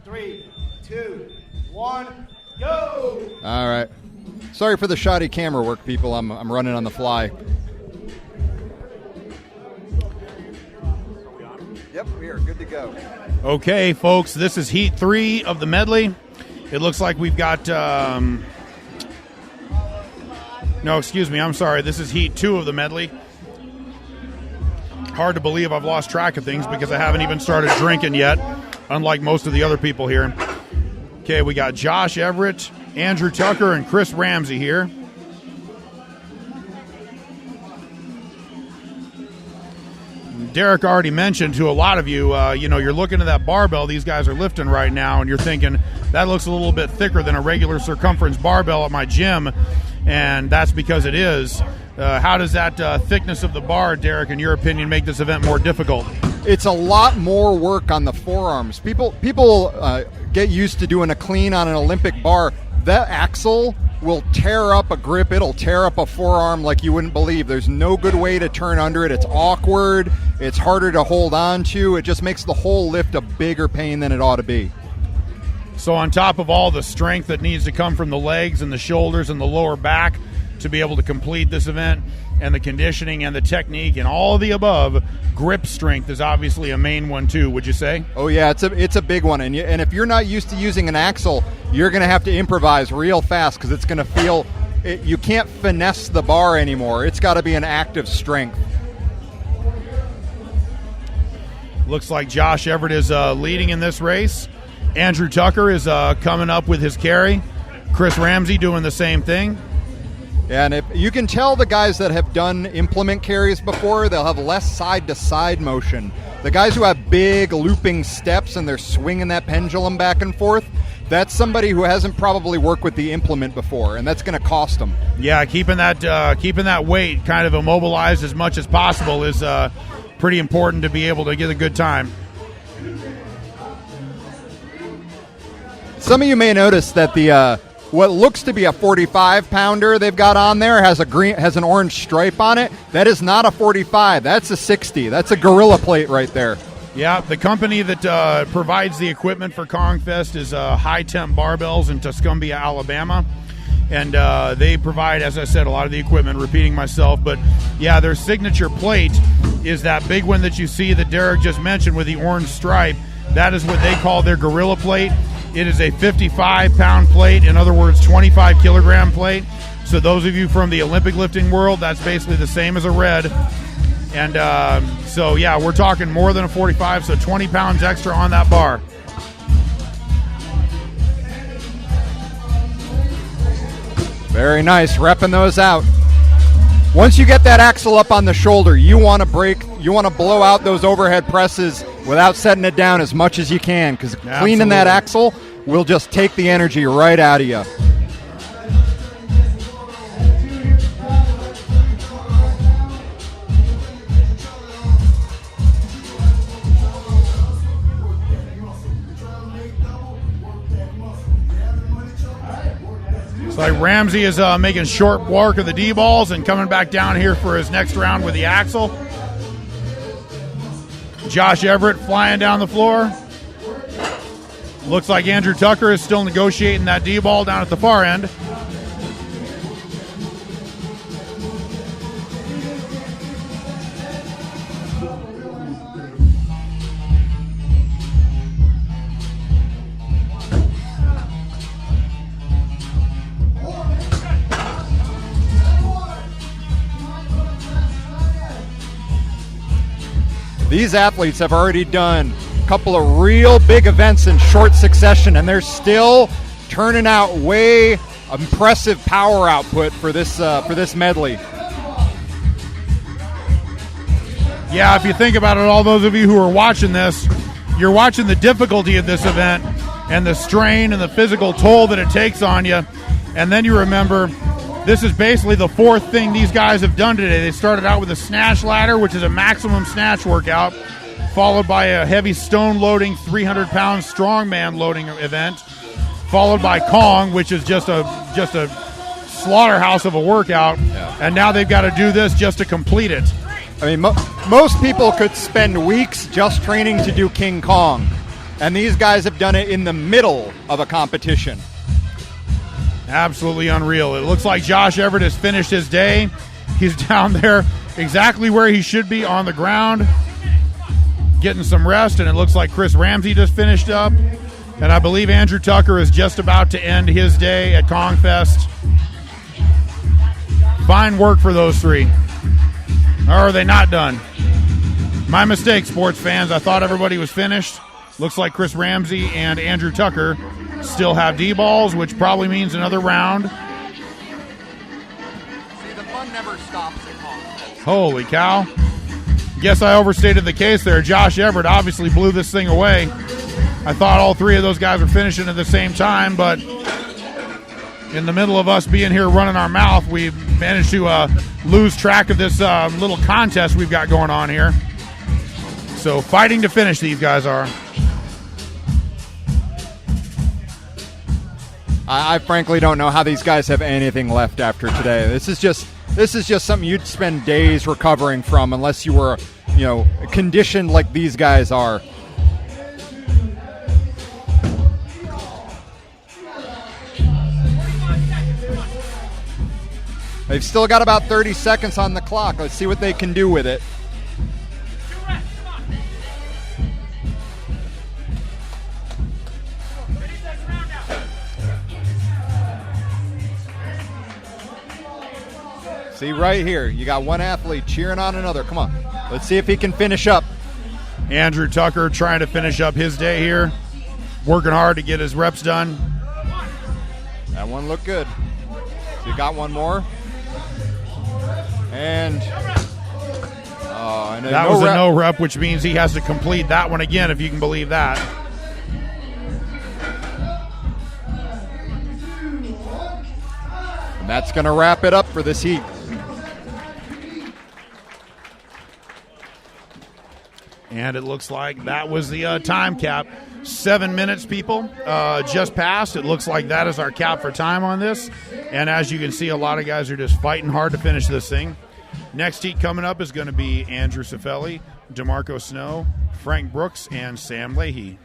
3, 2, 1, go! All right. Sorry for the shoddy camera work, people. I'm running on the fly. Yep, we are good to go. Okay, folks, this is Heat 3 of the medley. It looks like we've got... No, excuse me, I'm sorry. This is Heat 2 of the medley. Hard to believe I've lost track of things because I haven't even started drinking yet, unlike most of the other people here. Okay, we got Josh Everett, Andrew Tucker, and Chris Ramsey here. Derek already mentioned to a lot of you, you're looking at that barbell these guys are lifting right now, and you're thinking, that looks a little bit thicker than a regular circumference barbell at my gym, and that's because it is. How does that thickness of the bar, Derek, in your opinion, make this event more difficult? It's a lot more work on the forearms. People get used to doing a clean on an Olympic bar. That axle will tear up a grip. It'll tear up a forearm like you wouldn't believe. There's no good way to turn under it. It's awkward. It's harder to hold on to. It just makes the whole lift a bigger pain than it ought to be. So on top of all the strength that needs to come from the legs and the shoulders and the lower back to be able to complete this event, and the conditioning and the technique and all of the above, grip strength is obviously a main one too, would you say? Oh yeah, it's a big one, and if you're not used to using an axle, you're going to have to improvise real fast because it's going to feel, you can't finesse the bar anymore. It's got to be an active strength. Looks like Josh Everett is leading in this race. Andrew Tucker is coming up with his carry. Chris Ramsey doing the same thing. Yeah, and if you can tell the guys that have done implement carries before, they'll have less side-to-side motion. The guys who have big looping steps and they're swinging that pendulum back and forth, that's somebody who hasn't probably worked with the implement before, and that's going to cost them. Yeah, keeping that weight kind of immobilized as much as possible is pretty important to be able to get a good time. Some of you may notice that the what looks to be a 45-pounder they've got on there has an orange stripe on it. That is not a 45. That's a 60. That's a Gorilla Plate right there. Yeah, the company that provides the equipment for Kongfest is High Temp Barbells in Tuscumbia, Alabama. And they provide, as I said, a lot of the equipment, repeating myself. But, yeah, their signature plate is that big one that you see that Derek just mentioned with the orange stripe. That is what they call their Gorilla Plate. It is a 55-pound plate, in other words, 25-kilogram plate. So those of you from the Olympic lifting world, that's basically the same as a red. And so, yeah, we're talking more than a 45, so 20 pounds extra on that bar. Very nice, repping those out. Once you get that axle up on the shoulder, you want to blow out those overhead presses without setting it down as much as you can, because cleaning that axle will just take the energy right out of you. It's like Ramsey is making short work of the D-balls and coming back down here for his next round with the axle. Josh Everett flying down the floor. Looks like Andrew Tucker is still negotiating that D-ball down at the far end. These athletes have already done a couple of real big events in short succession, and they're still turning out way impressive power output for this medley. Yeah, if you think about it, all those of you who are watching this, you're watching the difficulty of this event and the strain and the physical toll that it takes on you, and then you remember this is basically the fourth thing these guys have done today. They started out with a snatch ladder, which is a maximum snatch workout, followed by a heavy stone loading 300-pound strongman loading event, followed by Kong, which is just a slaughterhouse of a workout, and now they've got to do this just to complete it. I mean, most people could spend weeks just training to do King Kong. And these guys have done it in the middle of a competition. Absolutely unreal. It looks like Josh Everett has finished his day. He's down there exactly where he should be, on the ground, getting some rest, and it looks like Chris Ramsey just finished up. And I believe Andrew Tucker is just about to end his day at Kongfest. Fine work for those three. Or are they not done? My mistake, sports fans. I thought everybody was finished. Looks like Chris Ramsey and Andrew Tucker still have D-balls, which probably means another round. See, the fun never stops at Kongfest. Holy cow. Guess I overstated the case there. Josh Everett obviously blew this thing away. I thought all three of those guys were finishing at the same time, but in the middle of us being here running our mouth, we managed to lose track of this little contest we've got going on here. So fighting to finish, these guys are. I frankly don't know how these guys have anything left after today. This is just something you'd spend days recovering from unless you were, conditioned like these guys are. They've still got about 30 seconds on the clock. Let's see what they can do with it. See right here, you got one athlete cheering on another. Come on, let's see if he can finish up. Andrew Tucker trying to finish up his day here, working hard to get his reps done. That one looked good. So you got one more. And that was a no rep, which means he has to complete that one again, if you can believe that. And that's going to wrap it up for this heat. And it looks like that was the time cap. 7 minutes, people, just passed. It looks like that is our cap for time on this. And as you can see, a lot of guys are just fighting hard to finish this thing. Next heat coming up is going to be Andrew Cifelli, DeMarco Snow, Frank Brooks, and Sam Leahy.